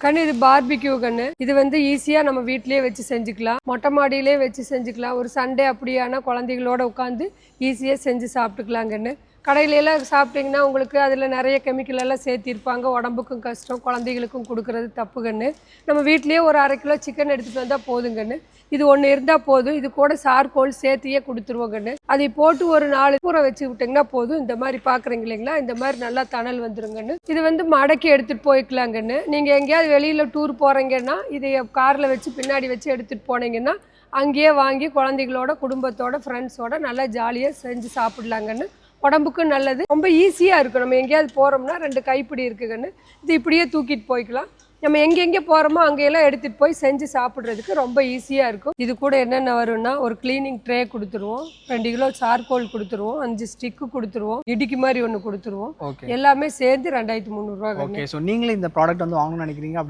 கண்ணு இது பார்பிக்யூ கண்ணு. இது வந்து ஈஸியா நம்ம வீட்லயே வச்சு செஞ்சுக்கலாம், மொட்டை மாடியிலே வச்சு செஞ்சுக்கலாம். ஒரு சண்டே அப்படியான குழந்தைகளோட உட்காந்து ஈஸியா செஞ்சு சாப்பிட்டுக்கலாம் கண்ணு. கடையில எல்லாம் சாப்பிட்டீங்கன்னா உங்களுக்கு அதில் நிறைய கெமிக்கல் எல்லாம் சேர்த்திருப்பாங்க, உடம்புக்கும் கஷ்டம், குழந்தைகளுக்கும் கொடுக்கறது தப்பு கண்ணு. நம்ம வீட்லேயே ஒரு 1/2 கிலோ சிக்கன் எடுத்துகிட்டு வந்தால் போதும் கண்ணு. இது ஒன்று இருந்தால் போதும். இது கூட சார்கோல் சேர்த்தியே கொடுத்துருவோம் கண்ணு. அதை போட்டு ஒரு 4 ஊற வச்சு விட்டிங்கன்னா போதும். இந்த மாதிரி பார்க்குறீங்க இல்லைங்களா, இந்த மாதிரி நல்லா தணல் வந்துருங்கன்னு. இது வந்து மடக்கி எடுத்துகிட்டு போய்க்கலாங்கன்னு. நீங்கள் எங்கேயாவது வெளியில் டூர் போகிறீங்கன்னா இதை காரில் வச்சு பின்னாடி வச்சு எடுத்துகிட்டு போனீங்கன்னா அங்கேயே வாங்கி குழந்தைகளோட குடும்பத்தோட ஃப்ரெண்ட்ஸோட நல்லா ஜாலியாக செஞ்சு சாப்பிட்லாங்கன்னு. உடம்புக்கும் நல்லது, ரொம்ப ஈஸியாக இருக்கும். நம்ம எங்கேயாவது போகிறோம்னா 2 கைப்பிடி இருக்குங்கன்னு இது இப்படியே தூக்கிட்டு போய்க்கலாம். நம்ம எங்கெங்கே போகிறோமோ அங்கெல்லாம் எடுத்துகிட்டு போய் செஞ்சு சாப்பிட்றதுக்கு ரொம்ப ஈஸியாக இருக்கும். இது கூட என்னென்ன வரும்னா ஒரு க்ளீனிங் ட்ரே கொடுத்துருவோம், 2 கிலோ சார்கோல் கொடுத்துருவோம், 5 ஸ்டிக்கு கொடுத்துருவோம், இடிக்கு மாதிரி ஒன்று கொடுத்துருவோம். எல்லாமே சேர்ந்து 2300 ரூபா. ஓகே, ஸோ நீங்களே இந்த ப்ராடக்ட் வந்து வாங்கணும்னு நினைக்கிறீங்க அப்படின்னா